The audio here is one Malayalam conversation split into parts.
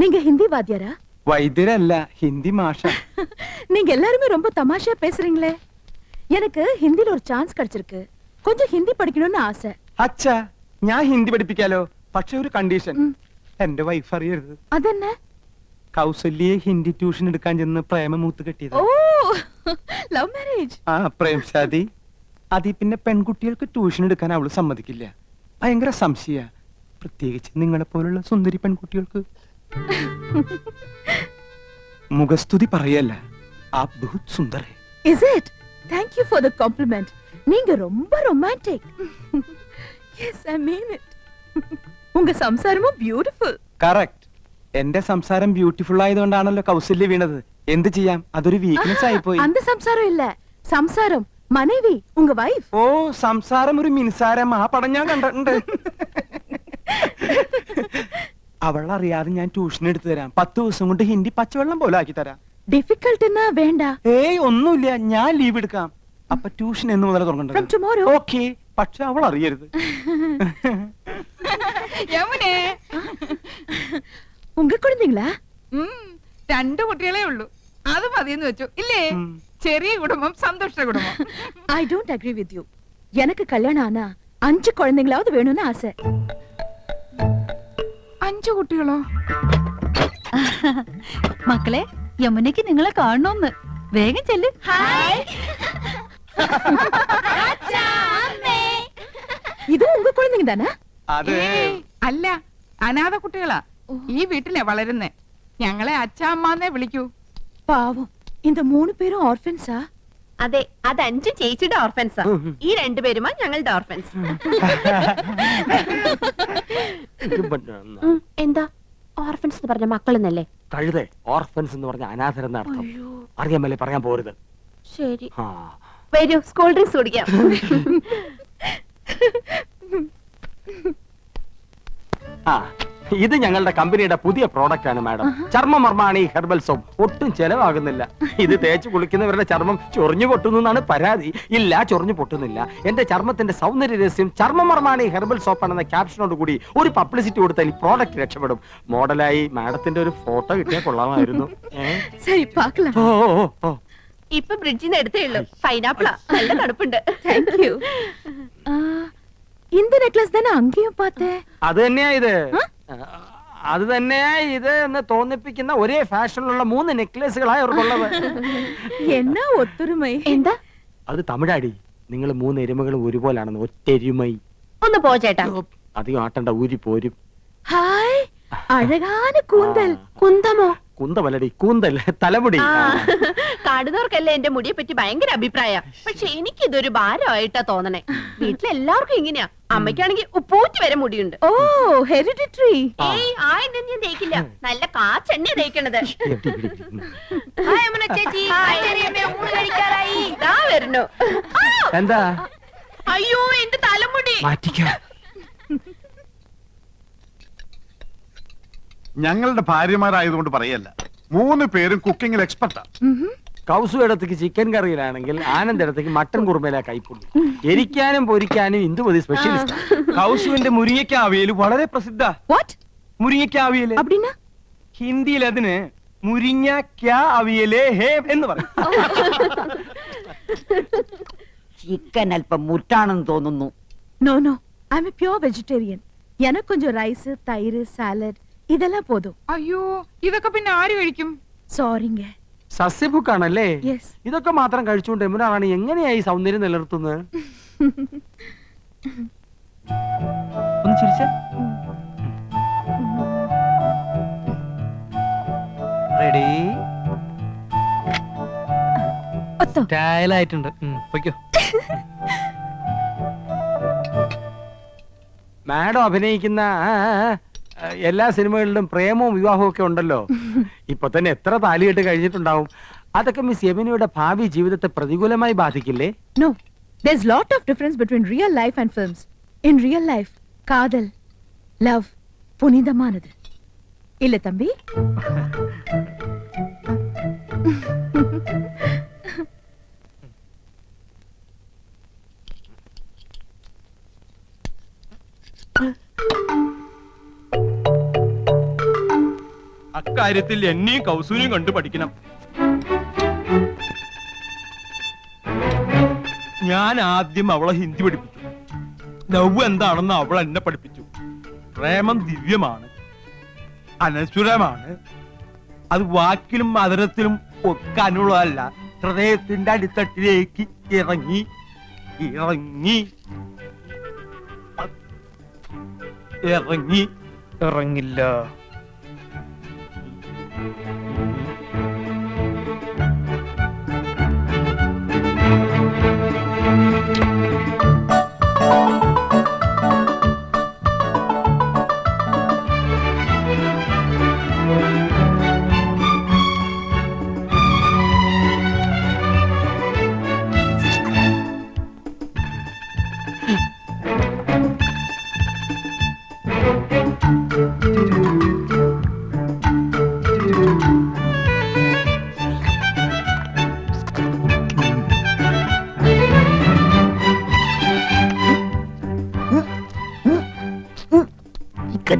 நீங்க ஹிந்தி வாத்தியாரா? வைத்தியரல்ல, ஹிந்தி மாஷா. நீங்க எல்லாருமே ரொம்ப தமாஷா பேசுறீங்களே. எனக்கு ஹிந்தில ஒரு சான்ஸ் கிடைச்சிருக்கு. கொஞ்சம் ஹிந்தி പഠിക്കണമെന്ന് ആസ. അച്ഛാ, ഞാൻ ഹിന്ദി പഠിപ്പിക്കാലോ. പക്ഷെ ഒരു കണ്ടീഷൻ. എന്റെ വൈഫ് അറിയരുത്. അതെന്നെ? കൗസല്യെ ഹിന്ദി ട്യൂഷൻ എടുക്കാൻ ചെന്ന് പ്രേമമൂത്ത് കെട്ടിയത്. ഓ, ലവ് മാരേജ്. ആ, പ്രേം ശാദി. അതി പിന്നെ പെൺകുട്ടികൾക്ക് ട്യൂഷൻ എടുക്കാൻ അവള് സമ്മതിക്കില്ല. ഭയങ്കര സംശയ. പ്രത്യേകിച്ച് നിങ്ങളെ പോലുള്ള സുന്ദരി പെൺകുട്ടികൾക്ക്. മുഖസ്തുതി പറയല്ല, ആപ് ബഹുത് സുന്ദർ ഹൈ. Is it? Thank you for the compliment. நீங்க ரொம்ப romantic. Yes, I mean it. உங்க സംസാരமும் beautiful. Correct. എന്റെ സംസാരം ബ്യൂട്ടിഫുൾ ആയതുകൊണ്ടാണല്ലോ കൗസല്യ വീണത്. എന്ത് ചെയ്യാം, അതൊരു വീക്ക്നെസ് ആയി പോയി. அந்த സംസാരം ഇല്ല, സംസാരം മனைവി, ഉങ്ക വൈഫ്. ഓ, സംസാരം ഒരു മിൻസാരം. ആ പടം ഞാൻ കണ്ടിട്ടുണ്ട്. അവളറിയാതെ ഞാൻ ട്യൂഷൻ എടുത്തു തരാം. 10 ദിവസം കൊണ്ട് ഹിന്ദി പച്ചവെള്ളം പോലെ ആക്കി തരാം. ഡിഫിക്കൽട്ട് എന്നാ വേണ്ട. ഏയ് ഒന്നുമില്ല, ഞാൻ ലീവ് എടുക്കാം. അപ്പൊ ട്യൂഷൻ എന്ന് മുതൽ From തുടങ്ങേണ്ടത്. tomorrow. ഓക്കെ, പക്ഷെ അവൾ അറിയരുത്. യമുനേ, ഉങ്ക കുഴந்தைங்களா? 2 കുട്ടികളേ ഉള്ളൂ. അത് മതിയെന്ന് വെച്ചു ഇല്ലേ? ചെറിയ കുടുംബം, സന്തോഷ കുടുംബം. I don't agree with you. எனக்கு கல்யாணம் ஆனா 5 குழந்தைங்களாவது வேணும்னு ஆசை. 5 കുട്ടികളോ? മക്കളെ, യമുനയ്ക്ക് നിങ്ങളെ കാണണമെന്ന്. വേഗം ചെല്ല്. ഇത് ഉങ്ക കുഴந்தைங்க தானே? അത് ഏയ്, അല്ല, അനാഥ കുട്ടികളാ. ഈ വീട്ടിലെ വളരുന്നേ. ഞങ്ങളെ അച്ഛാമ്മന്നേ വിളിക്കൂ. പാവം, இந்த 3 പേരും ഓർഫൻസാ? അതെ, അത് 5 ചേച്ചിയുടെ ഓർഫൻസാ. ഈ 2 പേരുമാ ഞങ്ങളുടെ ഓർഫൻസ്. എന്താ ഓർഫൻസ് എന്ന് പറഞ്ഞ മക്കളെന്നല്ലേ? കഴുതേ, ഓർഫൻസ് എന്ന് പറഞ്ഞ അനാഥരെന്ന അർത്ഥം. അറിയാൻ മേലെ പറയാൻ പോരുത്. ശരി, വരൂ, സ്കൂൾ ഡ്രിങ്ക്സ് കുടിക്കാം. ആ, ഇത് ഞങ്ങളുടെ കമ്പനിയുടെ പുതിയ പ്രോഡക്റ്റ് ആണ് മാഡം. ചർമ്മമർമാണി herbal soap. ഒട്ടും ചെലവാകുന്നില്ല. ഇത് തേച്ച് കുളിക്കുന്നവരുടെ ചർമ്മം ചൊറിഞ്ഞു പൊട്ടുന്നു എന്നാണ് പരാതി. ഇല്ല, ചൊറിഞ്ഞു പൊട്ടുന്നില്ല. എന്റെ ചർമ്മത്തിന്റെ സൗന്ദര്യ രഹസ്യം ചർമ്മമർമാണി ഹെർബൽ സോപ്പ് ആണെന്ന ക്യാപ്ഷനോട് കൂടി ഒരു പബ്ലിസിറ്റി കൊടുത്താൽ ഈ പ്രോഡക്റ്റ് രക്ഷപ്പെടും. മോഡലായി മാഡത്തിന്റെ ഒരു ഫോട്ടോ കിട്ടിയാൽ കൊള്ളാമായിരുന്നു. சரி பார்க்கலாம். ഓ ഓ, ഓ. ഇപ്പൊ ബ്രിഡ്ജിൽ നിന്ന് എടുത്തേ ഉള്ളൂ. പൈനാപ്പിളാ, നല്ല തണുപ്പുണ്ട്. Thank you. இந்த நெக்லஸ் தானே அங்கேயும் பார்த்தேன். അത് തന്നെയാ ഇത്. അത് തന്നെയാ ഇത് എന്ന് തോന്നിപ്പിക്കുന്ന ഒരേ ഫാഷനിലുള്ള 3 നെക്ലേസുകളായി അവർക്കുള്ളത്. என்ன ஒத்துருமை. എന്താ? അത് തമിഴാടി. നിങ്ങൾ 3 എരുമകളും ഒരുപോലാണെന്ന്. ഒറ്റെരുമൈ. ഒന്ന് പോ ചേട്ടാ. അധികം ആട്ടണ്ട, ഊരി പോരും. ஹாய், அழகான கூந்தல். കുന്തമോ? കുന്തമല്ലടി, കൂന്തൽ, തലമുടി. കാണുന്നവർക്കല്ലേ എന്റെ മുടിയെ പറ്റി ഭയങ്കര അഭിപ്രായം. പക്ഷെ എനിക്കിതൊരു ഭാരമായിട്ടാ തോന്നണേ. വീട്ടിലെല്ലാവർക്കും ഇങ്ങനെയാ. അമ്മയ്ക്കാണെങ്കിൽ ഉപ്പൂറ്റി വരെ മുടിയുണ്ട്. ஓ, ஹெரிடிட்டரி. ഏയ്, ആ എണ്ണ ഞാൻ തേക്കില്ല. നല്ല കാച്ചെണ്ണ തേക്കണത്. ചേച്ചി, ഊണ് കഴിക്കാറായി. ദാ വരുന്നു. എന്താ? അയ്യോ, എന്റെ തലമുടി. മാറ്റിക്കോ. ഞങ്ങളുടെ ഭാര്യമാരായതുകൊണ്ട് പറയല്ല, 3 പേരും കുക്കിംഗിൽ എക്സ്പെർട്ടാ. കൗസു ഇടത്തേക്ക് ചിക്കൻ കറിയിലാണെങ്കിൽ ആനന്ദ് ഇടത്തേക്ക് മട്ടൻ കുറുമയിലാ കൈപ്പുള്ളി. എരിക്കാനും പൊരിക്കാനും ഇന്ദുമതി സ്പെഷ്യലിസ്റ്റ്. കൗസുവിന്റെ മുരിങ്ങയ്ക്ക അവിയൽ വളരെ പ്രസിദ്ധ. What? മുരിങ്ങയ്ക്ക അവിയൽ அப்படினா? ഹിന്ദിയിൽ അതിന് മുരിങ്ങയ്ക്ക അവിയലേ ഹേ എന്ന് പറയും. ചിക്കൻ അല്പം മുറ്റാണെന്ന് തോന്നുന്നു. No, no. I'm a pure vegetarian. எனக்கு கொஞ்சம் ரைஸ், தயிர், சாலட் இதெல்லாம் போதும். അയ്യോ, ഇതൊക്കെ പിന്നെ ആര് കഴിക്കും? സോറിங்க. സസ്യഭുക്കാണല്ലേ? യെസ്. ഇതൊക്കെ മാത്രം കഴിച്ചുകൊണ്ട് എമുനാണ് എങ്ങനെയായി സൗന്ദര്യം നിലനിർത്തുന്നത്? ഒന്ന് ചിരിച്ചേ. റെഡി? ഒത്തോ. സ്റ്റൈലായിട്ടുണ്ട്. പൊയ്ക്കോ. മാഡം അഭിനയിക്കുന്ന എല്ലാ സിനിമകളിലും പ്രേമവും വിവാഹവും ഒക്കെ ഉണ്ടല്ലോ. ഇപ്പൊ തന്നെ എത്ര താലികെട്ട് കഴിഞ്ഞിട്ടുണ്ടാവും. അതൊക്കെ മിസ് യമുനയുടെ ഭാവി ജീവിതത്തെ പ്രതികൂലമായി ബാധിക്കില്ലേ? No. There's lot of difference between real life and films. In real life, காதல், love புனிதமானது. இல்ல தம்பி? അക്കാര്യത്തിൽ എന്നെയും കൗസൂനെയും കണ്ടു പഠിക്കണം. ഞാൻ ആദ്യം അവളെ ഹിന്ദി പഠിപ്പിച്ചു. ലവ് എന്താണെന്ന് അവൾ എന്നെ പഠിപ്പിച്ചു. പ്രേമം ദിവ്യമാണ്, അനശ്വരമാണ്. അത് വാക്കിലും മധുരത്തിലും ഒക്കെ അനുള്ളതല്ല, ഹൃദയത്തിന്റെ അടിത്തട്ടിലേക്ക് ഇറങ്ങി ഇറങ്ങി ഇറങ്ങി ഇറങ്ങില്ല.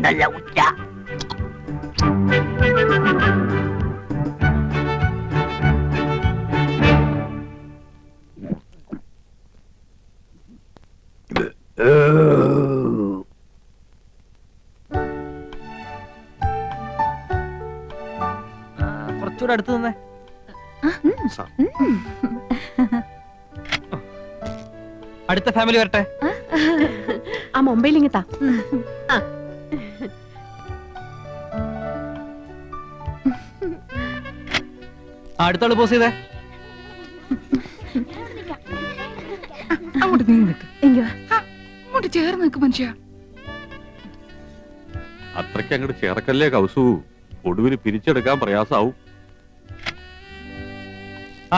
നല്ല ഉച്ച. കുറച്ചുകൂടെ അടുത്ത് നിന്നേ. അടുത്ത ഫാമിലി വരട്ടെ. ആ മൊബൈൽ ഇങ്ങത്താ. അടുത്താള് പോസ് ചെയ്തേ. അങ്ങോട്ട് നീങ്ങി നിൽക്ക്. ഇങ്ങ് വാ. അങ്ങോട്ട് ചേർന്ന് നിൽക്ക് മനുഷ്യ. അത്രയ്ക്ക് അങ്ങോട്ട് ചേർക്കല്ലേ കൗസു, ഒടുവിൽ പിരിച്ചെടുക്കാൻ പ്രയാസാവും.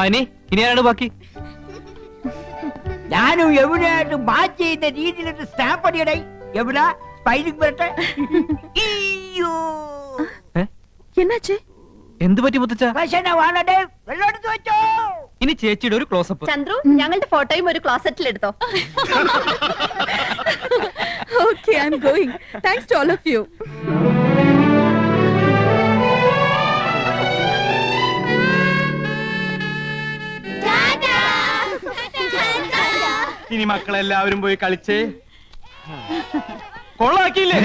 ഇനി ആരാണ് ബാക്കി? ഞാനും എവിടെയായിട്ടും മാച്ച് ചെയ്യുന്ന രീതിയിലൊരു സ്റ്റാമ്പ് അടിയടേ. എവിടെ സ്പൈലിംഗ് വരട്ടെ. എன்னாச்சு? എന്ത് പറ്റി മുത്തച്ഛ? വെള്ളം എടുത്ത് വെച്ചോ. ഇനി ചേച്ചിയുടെ ഒരു ക്ലോസപ്പ്. ചന്ദ്രു, ഞങ്ങളുടെ ഫോട്ടോയും ഒരു ക്ലോസറ്റിൽ എടുത്തോ. Okay, I'm going. Thanks to all of you. ഇനി മക്കളെല്ലാവരും പോയി കളിച്ചേ. കൊള്ളാക്കിയില്ലേ?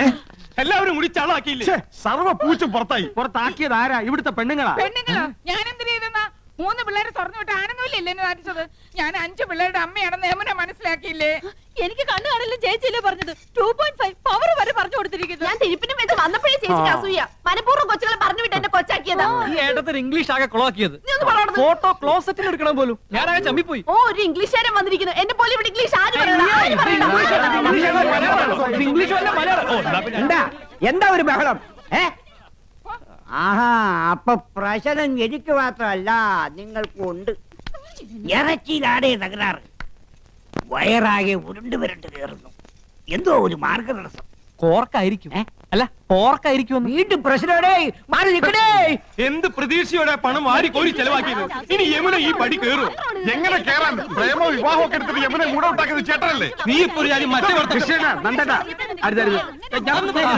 എല്ലാവരും കൂടി ചളാക്കിയില്ലേ? സർവ പൂച്ചും പുറത്തായി. പുറത്താക്കിയത് ആരാ? ഇവിടുത്തെ പെണ്ണുങ്ങളാ. പെണ്ണുങ്ങളോ? ഞാൻ എന്തിനു ചെയ്തെന്നാ? 3 പിള്ളേരെ തുറന്നു വിട്ട് ആനന്ദമില്ലേ എന്നെ നാട്ടിച്ചത്? ഞാൻ 5 പിള്ളേരുടെ അമ്മയാണെന്ന് യമുന മനസ്സിലാക്കിയില്ലേ? എനിക്ക് കണ്ണു കാണില്ല ചേച്ചിയല്ലേ പറഞ്ഞത്. 2.5 പവർ വരെ പറഞ്ഞു കൊടുത്തിരിക്കുന്നു. ഞാൻ തിരുപ്പിനും വെച്ച് വന്നപ്പോഴേ ചേച്ചിക്ക് അസൂയ. മനഃപൂർവ്വം കൊച്ചുകളെ പറഞ്ഞു വിട്ട് എന്നെ കൊച്ചാക്കിയതാ. ഈ ഏട്ടത്തിന് ഇംഗ്ലീഷ് ആകെ കൊളാക്കിയത്. നീ ഒന്ന് പറയണത്. ഫോട്ടോ ക്ലോസറ്റിൽ എടുക്കണം പോലും. ഞാനാകെ ചമ്മിപ്പോയി. ഓ, ഒരു ഇംഗ്ലീഷുകാരൻ വന്നിരിക്കുന്നു. എന്നെ പോലെ ഇവിടെ ഇംഗ്ലീഷ് ആര് പറയണ? ഇംഗ്ലീഷ് വല്ല മലയാളം. എന്താ എന്താ ഒരു ബഹളം? ആഹാ, അപ്പൊ പ്രശ്നം എനിക്ക് മാത്രമല്ല, നിങ്ങൾക്കുണ്ട്. ഇറച്ചിയിലാടേ തകരാറ്. വയറാകെ ഉരുണ്ട് വരണ്ട് കയറുന്നു. എന്തോ ഒരു മാർഗതടസ്സം. കോർക്കായിരിക്കും. അല്ല പോർക്കായിരിക്കും. വീണ്ടും പ്രശ്നോടേ മാറി നിൽക്കണേ. എന്ത് പ്രതീക്ഷയോടെ പണം വാരി കോരി ചെലവാക്കിയത്. ഇനി യമുന ഈ പടി കയറും. എങ്ങനെ കേറാൻ? പ്രേമോ വിവാഹമൊക്കെ എടുത്തിട്ട് യമുനെ കൂടെ ഉണ്ടാക്കുന്നത് ചേട്ടനല്ലേ? നീ ഇപ്പൊ ഒരു കാര്യം മറ്റേ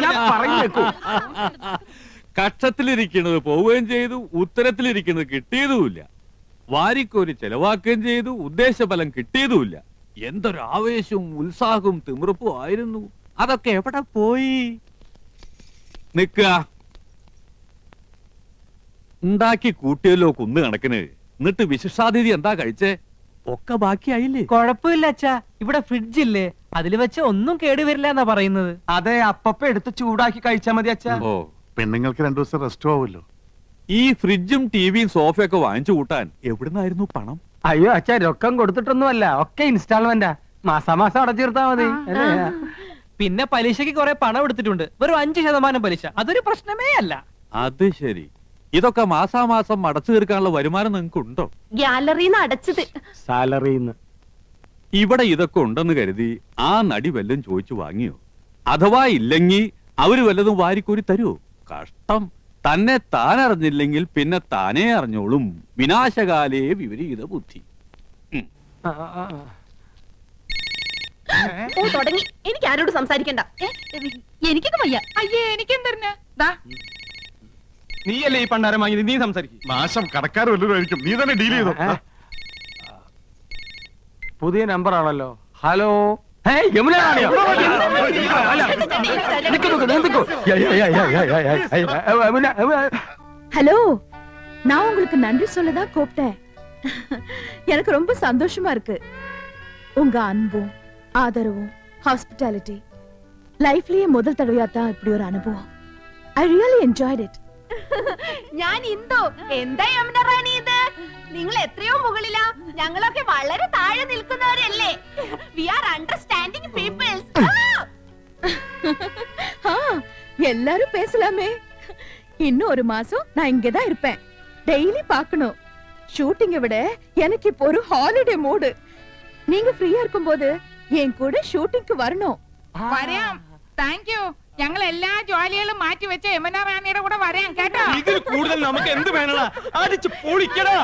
ഞാൻ പറയുന്നേക്കൂ. കക്ഷത്തിലിരിക്കുന്നത് പോവുകയും ചെയ്തു, ഉത്തരത്തിലിരിക്കുന്നത് കിട്ടിയതുമില്ല. വാരിക്കോരി ചെലവാക്കുകയും ചെയ്തു, ഉദ്ദേശഫലം കിട്ടിയതുമില്ല. എന്തൊരു ആവേശവും ഉത്സാഹവും തിമിർപ്പും ആയിരുന്നു. അതൊക്കെ എവിടെ പോയി? നിക്കുക. ഉണ്ടാക്കി കൂട്ടിയല്ലോ കുന്നു കണക്കിന്. എന്നിട്ട് വിശിഷ്ടാതിഥി എന്താ കഴിച്ചേ? ഒക്കെ ബാക്കിയായില്ലേ? കൊഴപ്പില്ല അച്ഛാ, ഇവിടെ ഫ്രിഡ്ജ് ഇല്ലേ, അതില് വെച്ച് ഒന്നും കേടുവരില്ല എന്നാ പറയുന്നത്. അതെ, അപ്പപ്പ എടുത്ത് ചൂടാക്കി കഴിച്ചാ മതി അച്ഛാ. ഓ, പെണ്ണുങ്ങൾക്ക് 2 ദിവസം റെസ്റ്റ് ആവുമല്ലോ. ഈ ഫ്രിഡ്ജും ടിവിയും സോഫയൊക്കെ വാങ്ങിച്ചു കൂട്ടാൻ എവിടുന്നായിരുന്നു പണം? അയ്യോ അച്ഛാ, രൊക്കം കൊടുത്തിട്ടൊന്നുമല്ല, ഒക്കെ ഇൻസ്റ്റാൾമെന്റാ. മാസാമാസം അടച്ചിരുത്താ മതി. പിന്നെ പലിശക്ക് കുറെ പണം എടുത്തിട്ടുണ്ട്, വെറും 5% പലിശ. അതൊരു പ്രശ്നമേ അല്ല. അത് ശരി. ഇതൊക്കെ മാസാമാസം അടച്ചു തീർക്കാനുള്ള വരുമാനം നിങ്ങൾക്ക് ഉണ്ടോ? ഗ്യാലറിന്ന് അടച്ചത്. സാലറിന്ന്. ഇവിടെ ഇതൊക്കെ ഉണ്ടെന്ന് കരുതി ആ നടി വല്ലതും ചോദിച്ചു വാങ്ങിയോ? അഥവാ ഇല്ലെങ്കിൽ അവര് വല്ലതും വാരിക്കോരി തരുമോ? കഷ്ടം. തന്നെ താൻ അറിഞ്ഞില്ലെങ്കിൽ പിന്നെ താനേ അറിഞ്ഞോളും. വിനാശകാലേ വിപരീത ബുദ്ധി. ഓ, തുടങ്ങി. എനിക്ക് ആരോട് സംസാരിക്കണ്ട. എനിക്കൊക്കെ വയ്യ. അയ്യേ, എനിക്കെന്തറിഞ്ഞ? ദാ നീയല്ലേ ഈ പണ്ടാരം വാങ്ങിയത്, നീ സംസാരിക്കും. നാശം കടക്കാർ വല്ലതും ആയിരിക്കും. നീ തന്നെ ഡീൽ ചെയ്തോ. പുതിയ നമ്പർ ആണല്ലോ. ഹലോ, യമുന റാണിയോ? അല്ല, നിക്ക് നിക്ക് നിക്ക്. ஹலோ, நான் உங்களுக்கு நன்றி சொல்லதான் கூப்பிட்டேன். எனக்கு ரொம்ப சந்தோஷமா இருக்கு. உங்க அன்பும் ஆதரவும் ஹாஸ்பிட்டாலிட்டி லைஃப்லயே முதல் தடவையா தான் இப்படி ஒரு அனுபவம். I really enjoyed it. ഞാൻ ഇന്ദു. എന്താ യമുന റാണി ഇത്? നിങ്ങൾ എത്രയോ മുകളിലാ, ഞങ്ങളൊക്കെ വളരെ താഴെ നിൽക്കുന്നവരല്ലേ. We are understanding peoples. எல்லாரும் பேசலாமே. இன்னும் ஒரு மாசம் நான் இங்கதான் இருப்பேன். டெய்லி பார்க்கணும். ஷூட்டிங்கை விட எனக்கு இப்போ ஒரு ஹாலிடே மூடு. நீங்க ஃப்ரீயா இருக்கும்போது என் கூட ஷூட்டிங்க்கு வரணும். വരാം. Thank you. ഞങ്ങൾ എല്ലാ ജോലികളും മാറ്റി വെച്ച് യമുന റാണിയുടെ കൂടെ വരാം കേട്ടോ. ഇതിൽ കൂടുതൽ നമുക്ക് എന്ത് വേണടാ? അടിച്ച് പൊളിക്കടാ.